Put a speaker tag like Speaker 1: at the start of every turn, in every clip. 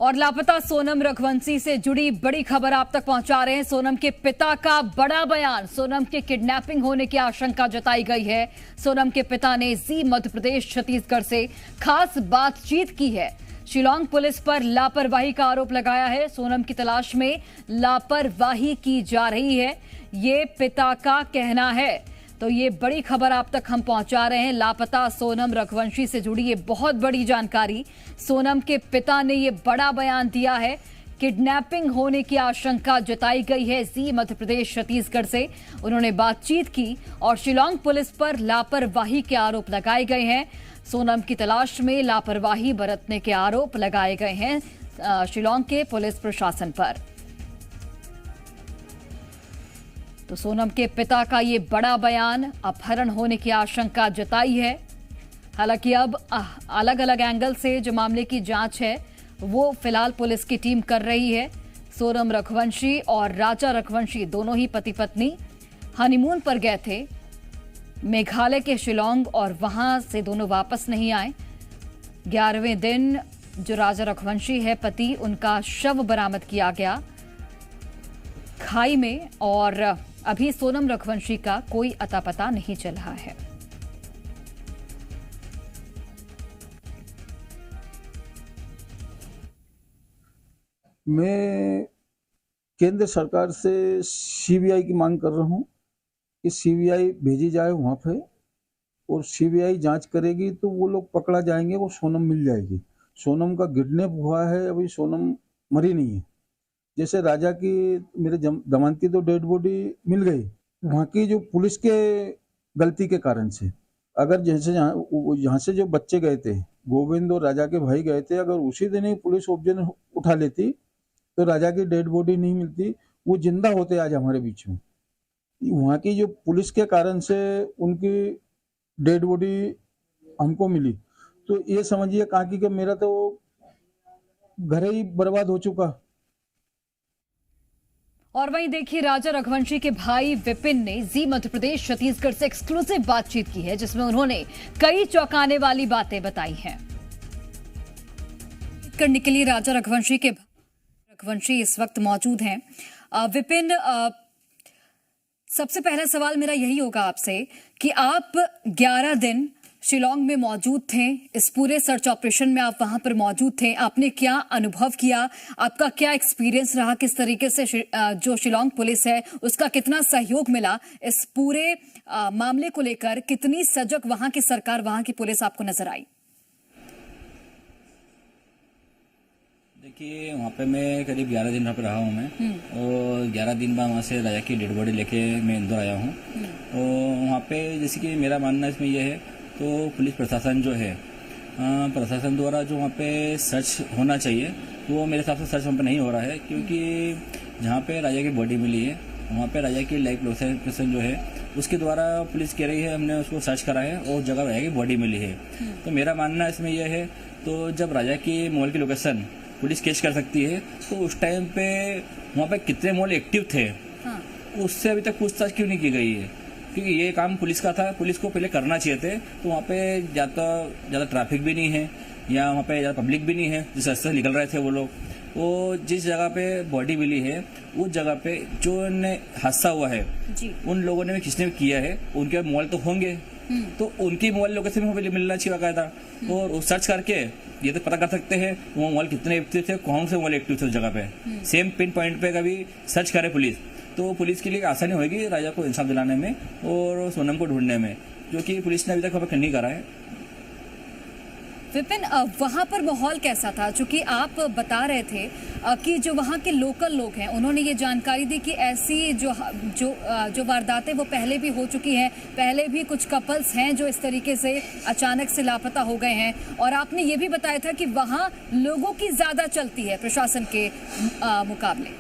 Speaker 1: और लापता सोनम रघुवंशी से जुड़ी बड़ी खबर आप तक पहुंचा रहे हैं। सोनम के पिता का बड़ा बयान। सोनम के किडनैपिंग होने की आशंका जताई गई है। सोनम के पिता ने जी मध्य प्रदेश छत्तीसगढ़ से खास बातचीत की है। शिलांग पुलिस पर लापरवाही का आरोप लगाया है। सोनम की तलाश में लापरवाही की जा रही है, ये पिता का कहना है। तो ये बड़ी खबर आप तक हम पहुंचा रहे हैं। लापता सोनम रघुवंशी से जुड़ी ये बहुत बड़ी जानकारी। सोनम के पिता ने ये बड़ा बयान दिया है। किडनैपिंग होने की आशंका जताई गई है जी मध्य प्रदेश छत्तीसगढ़ से। उन्होंने बातचीत की और शिलांग पुलिस पर लापरवाही के आरोप लगाए गए हैं। सोनम की तलाश में लापरवाही बरतने के आरोप लगाए गए हैं शिलांग के पुलिस प्रशासन पर। तो सोनम के पिता का ये बड़ा बयान, अपहरण होने की आशंका जताई है। हालांकि अब अलग अलग एंगल से जो मामले की जांच है वो फिलहाल पुलिस की टीम कर रही है। सोनम रघुवंशी और राजा रघुवंशी दोनों ही पति पत्नी हनीमून पर गए थे मेघालय के शिलांग और वहां से दोनों वापस नहीं आए। 11वें दिन जो राजा रघुवंशी है पति, उनका शव बरामद किया गया खाई में और अभी सोनम रघुवंशी का कोई अता पता नहीं चल रहा है।
Speaker 2: मैं केंद्र सरकार से सीबीआई की मांग कर रहा हूं कि सीबीआई भेजी जाए वहां पे और सीबीआई जांच करेगी तो वो लोग पकड़ा जाएंगे, वो सोनम मिल जाएगी। सोनम का किडनैप हुआ है, अभी सोनम मरी नहीं है। जैसे राजा की मेरे दमन की तो डेड बॉडी मिल गई, वहाँ की जो पुलिस के गलती के कारण से। अगर जैसे यहाँ से जो बच्चे गए थे, गोविंद और राजा के भाई गए थे, अगर उसी दिन ही पुलिस ऑब्जेक्ट उठा लेती तो राजा की डेड बॉडी नहीं मिलती, वो जिंदा होते आज हमारे बीच में। वहाँ की जो पुलिस के कारण से उनकी डेड बॉडी हमको मिली, तो ये समझिए काकी कि मेरा तो घर ही बर्बाद हो चुका।
Speaker 1: और वहीं देखिए राजा रघुवंशी के भाई विपिन ने जी मध्य प्रदेश छत्तीसगढ़ से एक्सक्लूसिव बातचीत की है, जिसमें उन्होंने कई चौंकाने वाली बातें बताई हैं। करने के लिए राजा रघुवंशी इस वक्त मौजूद हैं। विपिन, सबसे पहला सवाल मेरा यही होगा आपसे कि आप 11 दिन शिलांग में मौजूद थे, इस पूरे सर्च ऑपरेशन में आप वहां पर मौजूद थे। आपने क्या अनुभव किया, आपका क्या एक्सपीरियंस रहा, किस तरीके से जो शिलांग पुलिस है उसका कितना सहयोग मिला इस पूरे मामले को लेकर? कितनी सजग वहां की सरकार, वहां की पुलिस आपको नजर आई?
Speaker 3: देखिए, वहाँ पे मैं करीब 11 दिन वहाँ पे रहा हूँ मैं, और 11 दिन बाद वहाँ से राजा की डेड बॉडी लेके मैं इंदौर आया हूँ। और वहाँ पे जैसे कि मेरा मानना इसमें यह है, तो पुलिस प्रशासन जो है, प्रशासन द्वारा जो वहाँ पे सर्च होना चाहिए वो मेरे हिसाब से सर्च वहाँ पे नहीं हो रहा है, क्योंकि जहाँ पे राजा की बॉडी मिली है वहाँ पे राजा की लाइफ लोकेशन जो है उसके द्वारा पुलिस कह रही है हमने उसको सर्च करा है और जगह राजा की बॉडी मिली है। तो मेरा मानना इसमें यह है, तो जब राजा की मोबाइल की लोकेशन पुलिस कैच कर सकती है तो उस टाइम पे वहाँ पे कितने मोबाइल एक्टिव थे, उससे अभी तक पूछताछ क्यों नहीं की गई है? क्योंकि ये काम पुलिस का था, पुलिस को पहले करना चाहिए थे। तो वहाँ पे ज़्यादा ट्रैफिक भी नहीं है या वहाँ पे ज़्यादा पब्लिक भी नहीं है, जिस रास्ते से निकल रहे थे वो लोग। वो जिस जगह पे बॉडी मिली है उस जगह पे जो हादसा हुआ है उन लोगों ने भी किसने भी किया है, उनके मोबाइल तो होंगे, तो उनकी मोबाइल लोकेशन में मिलना चाहिए बाकायदा। और वो सर्च करके ये तो पता कर सकते हैं वो मोबाइल कितने एक्टिव थे, कौन से मोबाइल एक्टिव थे उस जगह पे। सेम पिन पॉइंट पे कभी सर्च करे पुलिस, तो पुलिस के लिए आसानी होगी राजा को इंसाफ दिलाने में और सोनम को ढूंढने में, जो कि पुलिस ने अभी तक वहाँ नहीं करा है।
Speaker 1: विपिन, वहां पर माहौल कैसा था? चूंकि आप बता रहे थे कि जो वहां के लोकल लोग हैं उन्होंने ये जानकारी दी कि ऐसी जो वारदातें वो पहले भी हो चुकी हैं, पहले भी कुछ कपल्स हैं जो इस तरीके से अचानक से लापता हो गए हैं। और आपने ये भी बताया था कि वहां लोगों की ज्यादा चलती है प्रशासन के मुकाबले,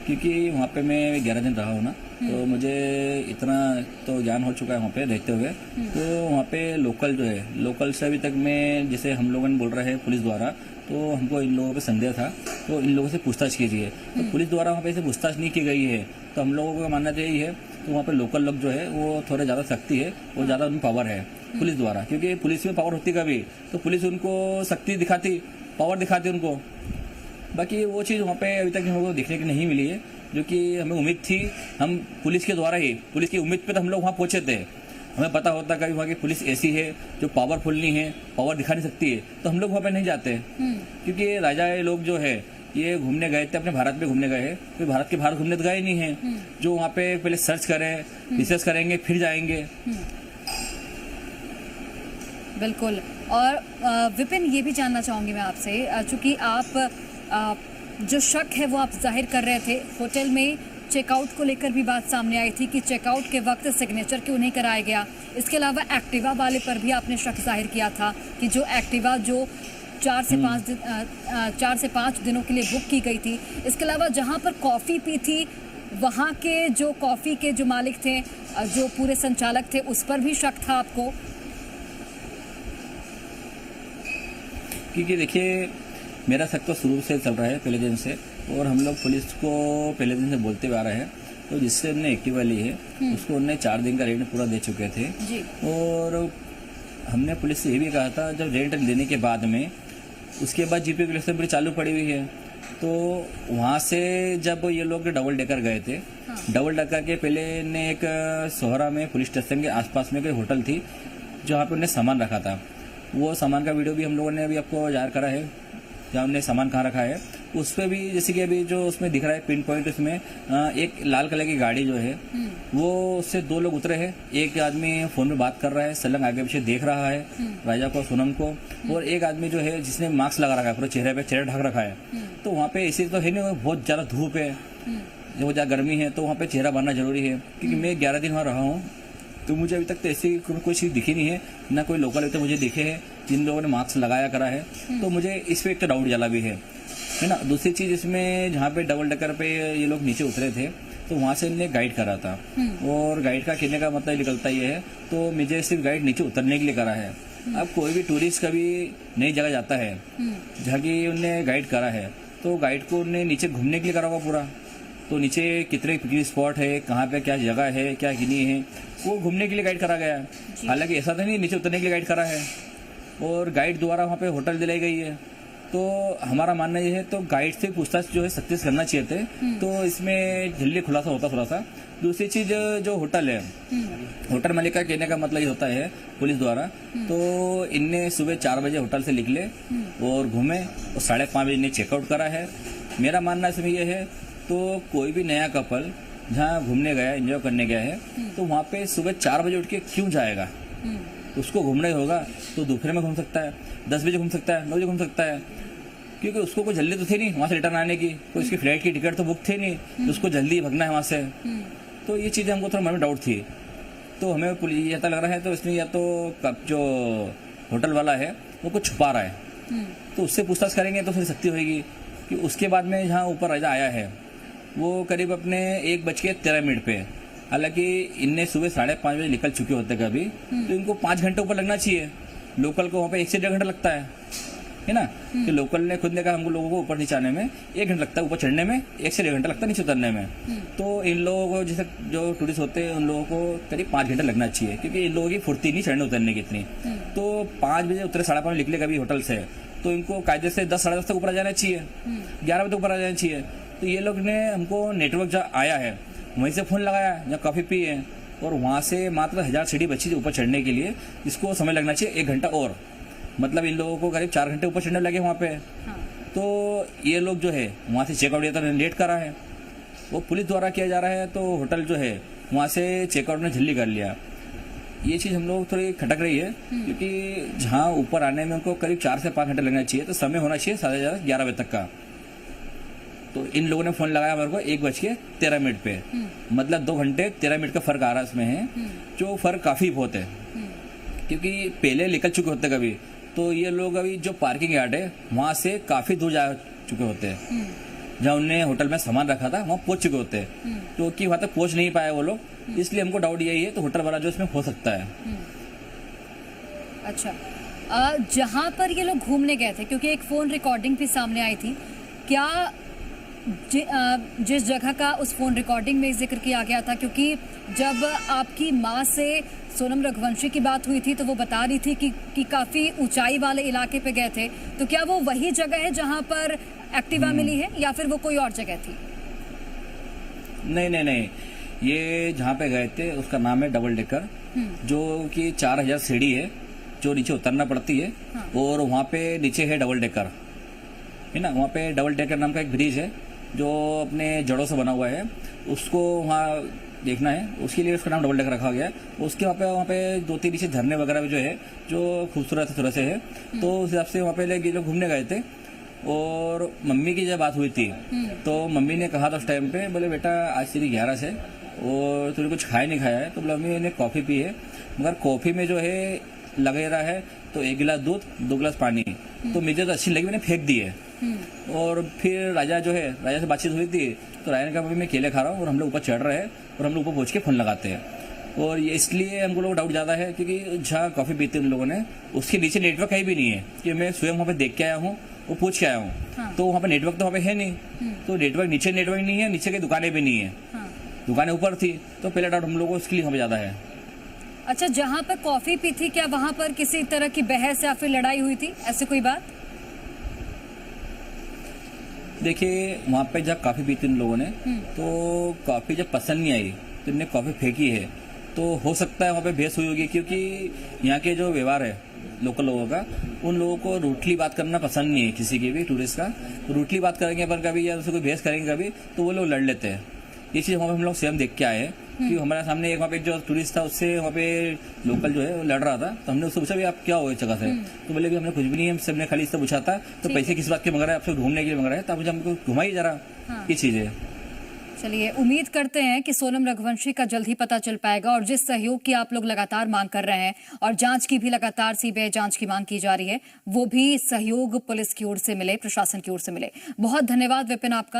Speaker 3: क्योंकि वहाँ पे मैं 11 दिन रहा हूँ ना, तो मुझे इतना तो ज्ञान हो चुका है वहाँ पे रहते हुए। तो वहाँ पे लोकल जो है, लोकल से अभी तक मैं, जैसे हम लोगों ने बोल रहे हैं पुलिस द्वारा, तो हमको इन लोगों पे संदेह था तो इन लोगों से पूछताछ कीजिए। तो पुलिस द्वारा वहाँ पे से पूछताछ नहीं की गई है, तो हम लोगों का मानना तो यही है तो वहाँ पे लोकल लोग जो है वो थोड़े ज़्यादा सख्ती है और ज़्यादा उनमें पावर है पुलिस द्वारा, क्योंकि पुलिस में पावर होती कभी तो पुलिस उनको सख्ती दिखाती, पावर दिखाती उनको। बाकी वो चीज़ वहाँ पे अभी तक हमको देखने की नहीं मिली है, जो कि हमें उम्मीद थी। हम पुलिस के द्वारा ही, पुलिस की उम्मीद पे तो हम लोग वहाँ पहुँचे थे। हमें पता होता कभी वहाँ की पुलिस ऐसी है जो पावरफुल नहीं है, पावर दिखा नहीं सकती है, तो हम लोग वहाँ पे नहीं जाते। क्योंकि राजा लोग जो है ये घूमने गए थे, अपने भारत में घूमने गए हैं, तो भारत के बाहर घूमने तो गए नहीं है। जो वहाँ पे पहले सर्च करें, रिसर्च करेंगे, फिर जाएंगे।
Speaker 1: बिल्कुल। और विपिन, ये भी जानना चाहूंगी मैं आपसे, चूंकि आप जो शक है वो आप जाहिर कर रहे थे, होटल में चेकआउट को लेकर भी बात सामने आई थी कि चेकआउट के वक्त सिग्नेचर क्यों नहीं कराया गया। इसके अलावा एक्टिवा वाले पर भी आपने शक जाहिर किया था कि जो एक्टिवा जो 4 से 5 दिनों के लिए बुक की गई थी। इसके अलावा जहां पर कॉफ़ी पी थी वहां के जो कॉफ़ी के जो मालिक थे, जो पूरे संचालक थे, उस पर भी शक था आपको?
Speaker 3: क्योंकि देखिए मेरा शक तो शुरू से चल रहा है, पहले दिन से, और हम लोग पुलिस को पहले दिन से बोलते हुए आ रहे हैं। तो जिससे उन्होंने एक्टिवा ली है उसको उन्होंने 4 दिन का रेंट पूरा दे चुके थे
Speaker 1: जी।
Speaker 3: और हमने पुलिस से ये भी कहा था, जब रेंट लेने के बाद में उसके बाद जीपी कलेक्शन पूरी चालू पड़ी हुई है। तो वहाँ से जब ये लोग डबल डेकर गए थे, डबल डेकर के पहले ने एक सोहरा में पुलिस स्टेशन के आसपास में कोई होटल थी जहाँ पे उन्हें सामान रखा था। वो सामान का वीडियो भी हम लोगों ने अभी आपको जाहिर करा है, जहाँ उन्हें सामान कहाँ रखा है। उस पर भी जैसे कि अभी जो उसमें दिख रहा है पिन पॉइंट, उसमें एक लाल कलर की गाड़ी जो है वो उससे 2 लोग उतरे हैं। एक आदमी फोन में बात कर रहा है, सलंग आगे पीछे देख रहा है राजा को, सोनम को, और एक आदमी जो है जिसने मास्क लगा रखा है, पूरे चेहरे पे चेहरा ढक रखा है। तो वहाँ पे ऐसे तो है नहीं, बहुत ज़्यादा धूप है, बहुत ज़्यादा गर्मी है, तो वहाँ पे चेहरा बांधना जरूरी है। क्योंकि मैं 11 दिन वहाँ रहा हूँ, तो मुझे अभी तक तो ऐसी कोई चीज़ दिखी नहीं है, ना कोई लोकल अभी तक मुझे दिखे हैं जिन लोगों ने मास्क लगाया करा है। तो मुझे इस पर एक तो डाउट जला भी है ना। दूसरी चीज़ इसमें, जहाँ पे डबल डेकर पे ये लोग नीचे उतरे थे तो वहाँ से इन्हें गाइड करा था, और गाइड का कहने का मतलब निकलता ये है, तो मुझे सिर्फ गाइड नीचे उतरने के लिए करा है। अब कोई भी टूरिस्ट कभी नई जगह जाता है जहाँ की उन्हें गाइड करा है, तो गाइड को उन्हें नीचे घूमने के लिए करा होगा पूरा। तो नीचे कितने पिकनिक स्पॉट है, कहाँ पे क्या जगह है, क्या गिनी है, वो घूमने के लिए गाइड करा गया है। हालांकि ऐसा तो नहीं नीचे उतरने के लिए गाइड करा है, और गाइड द्वारा वहाँ पे होटल दिलाई गई है। तो हमारा मानना ये है, तो गाइड से पूछताछ जो है सख्ती से करना चाहिए थे, तो इसमें जल्दी खुलासा होता थोड़ा सा। दूसरी चीज, जो होटल है, होटल मालिक का कहने का मतलब ये होता है पुलिस द्वारा, तो इनने सुबह 4 बजे होटल से निकले और घूमे और 5:30 बजे इन्हें चेकआउट करा है। मेरा मानना इसमें यह है, तो कोई भी नया कपल जहाँ घूमने गया, एंजॉय करने गया है, तो वहाँ पे सुबह 4 बजे उठ के क्यों जाएगा? उसको घूमना ही होगा तो दोपहर में घूम सकता है, 10 बजे घूम सकता है, 9 बजे घूम सकता है, क्योंकि उसको कोई जल्दी तो थी नहीं वहाँ से रिटर्न आने की, कोई उसकी फ्लाइट की टिकट तो बुक थी नहीं, तो उसको जल्दी भगना है वहाँ से। तो ये चीज़ें हमको थोड़ा मन में डाउट थी। तो हमें पुलिस ऐसा लग रहा है, तो इसमें या तो जो होटल वाला है वो कुछ छुपा रहा है, तो उससे पूछताछ करेंगे तो फिर सख्ती होगी। कि उसके बाद में जहाँ ऊपर राजा आया है वो करीब अपने 1:13 पे, हालांकि इनने सुबह 5:30 बजे निकल चुके होते कभी, तो इनको 5 घंटे ऊपर लगना चाहिए। लोकल को वहाँ पे 1 से 1.5 घंटा लगता है ना। कि लोकल ने खुद ने कहा हमको लोगों को ऊपर नीचे आने में 1 घंटा लगता है, ऊपर चढ़ने में 1 से 1.5 घंटा लगता है, नीचे उतरने में। तो इन लोगों को, जैसे जो टूरिस्ट होते हैं उन लोगों को करीब 5 घंटे लगना चाहिए, क्योंकि इन लोगों की फुर्ती नहीं चढ़ने उतरने की इतनी। तो 5 बजे उतरे, 5:30 निकले कभी होटल से, तो इनको कायदे से 10 साढ़े 10 तक ऊपर आ जाना चाहिए, 11 बजे तक ऊपर आ जाना चाहिए। तो ये लोग ने हमको नेटवर्क जहाँ आया है वहीं से फ़ोन लगाया जहाँ कॉफ़ी पी है, और वहाँ से मात्र 1000 सीढ़ी बची ऊपर चढ़ने के लिए, इसको समय लगना चाहिए 1 घंटा और, मतलब इन लोगों को करीब 4 घंटे ऊपर चढ़ने लगे वहाँ पे। तो ये लोग जो है वहाँ से चेकआउट किया था, लेट करा है, वो पुलिस द्वारा किया जा रहा है, तो होटल जो है वहाँ से चेकआउट ने जल्दी कर लिया। ये चीज़ हम लोग थोड़ी खटक रही है, क्योंकि जहाँ ऊपर आने में उनको करीब 4 से 5 घंटे लगना चाहिए, तो समय होना चाहिए 11:30 बजे तक का। तो इन लोगों ने फोन लगाया मेरे को 1:13 पे, मतलब 2 घंटे 13 मिनट का फर्क आ रहा है इसमें है, जो फर्क काफी बहुत है, क्योंकि पहले निकल चुके होते कभी, तो ये लोग अभी जो पार्किंग यार्ड है वहां से काफी दूर जा चुके होते हैं, जहाँ उन्होंने होटल में सामान रखा था वहां पहुंच चुके होते हैं, तो कि वहां तक पहुंच नहीं पाए वो लोग, इसलिए हमको डाउट यही है। तो होटल वाला जो इसमें हो सकता है।
Speaker 1: अच्छा, जहां पर ये लोग घूमने गए थे, क्योंकि एक फोन रिकॉर्डिंग भी सामने आई थी, क्या जिस जगह का उस फोन रिकॉर्डिंग में जिक्र किया गया था, क्योंकि जब आपकी मां से सोनम रघुवंशी की बात हुई थी तो वो बता रही थी कि काफी ऊंचाई वाले इलाके पे गए थे, तो क्या वो वही जगह है जहां पर एक्टिवा मिली है या फिर वो कोई और जगह थी?
Speaker 3: नहीं नहीं नहीं, ये जहाँ पे गए थे उसका नाम है डबल डेकर, जो कि 4000 सीढ़ी है जो नीचे उतरना पड़ती है।
Speaker 1: हाँ।
Speaker 3: और वहाँ पे नीचे है डबल डेकर, है ना। वहाँ पे डबल डेकर नाम का एक ब्रिज है जो अपने जड़ों से बना हुआ है, उसको वहाँ देखना है, उसके लिए उसका नाम डबल डेकर रखा गया है। उसके वहाँ पे 2-3 नीचे झरने वगैरह भी जो है जो खूबसूरत थोड़ा से है, तो उस हिसाब से वहाँ पे लोग घूमने गए थे। और मम्मी की जब बात हुई थी तो मम्मी ने कहा था उस टाइम पे, बोले बेटा आज तेरी 11 है और तूने कुछ खाया नहीं खाया है, तो बोला मम्मी ने कॉफ़ी पी है, मगर कॉफ़ी में जो है लगे रहा है तो 1 गिलास दूध 2 गिलास पानी, तो मुझे तो अच्छी लगी, मैंने फेंक दी है। और फिर राजा से बातचीत हुई थी तो राजा ने कहा मम्मी मैं केले खा रहा हूँ और हम लोग ऊपर चढ़ रहे हैं और हम लोग ऊपर पहुँच के फोन लगाते हैं। और ये इसलिए हमको लोग डाउट ज़्यादा है क्योंकि जहाँ कॉफ़ी पीते उन लोगों ने उसके नीचे नेटवर्क कहीं भी नहीं है, कि मैं स्वयं वहाँ पे देख के आया हूँ, वो पूछ के आया हूँ। हाँ। तो वहाँ पे नेटवर्क तो वहाँ पे है नहीं, तो नेटवर्क नेटवर्क नहीं है, नीचे की दुकानें भी नहीं है। हाँ। दुकानें ऊपर थी, तो पहला डाउट हम लोगों को इसके लिए वहाँ पे ज़्यादा है।
Speaker 1: अच्छा, जहाँ पर कॉफी पी थी क्या वहां पर किसी तरह की बहस या फिर लड़ाई हुई थी, ऐसे कोई बात?
Speaker 3: देखिए वहाँ पे जब कॉफी पी थी उन लोगों ने तो कॉफी जब पसंद नहीं आई तो इन्हें कॉफी फेंकी है, तो हो सकता है वहाँ पे बहस हुई होगी, क्योंकि यहाँ के जो व्यवहार है लोकल लोगों का, उन लोगों को रूटली बात करना पसंद नहीं है, किसी की भी टूरिस्ट का रूटली बात करेंगे पर कभी या उससे कोई बहस करेंगे कभी तो वो लोग लड़ लेते हैं। ये चीज़ वहाँ पे हम लोग स्वयं देख के आए हैं कि हमारे सामने एक वहाँ पे जो टूरिस्ट था उससे वहाँ पे लोकल जो है वो लड़ रहा था, तो हमने उससे पूछा भी आप क्या हो इस जगह से, तो बोले भी हमने कुछ भी नहीं है, सबने खाली इससे पूछा था, तो पैसे किस बात के मंगा रहे हैं, आपसे घूमने के लिए मंगा रहे हैं, तो आप मुझे हमको घुमाइए जरा। हाँ। ये चीज़ है।
Speaker 1: चलिए, उम्मीद करते हैं कि सोनम रघुवंशी का जल्द ही पता चल पाएगा, और जिस सहयोग की आप लोग लगातार मांग कर रहे हैं और जांच की भी लगातार सीबीआई जांच की मांग की जा रही है, वो भी सहयोग पुलिस की ओर से मिले, प्रशासन की ओर से मिले। बहुत धन्यवाद विपिन आपका।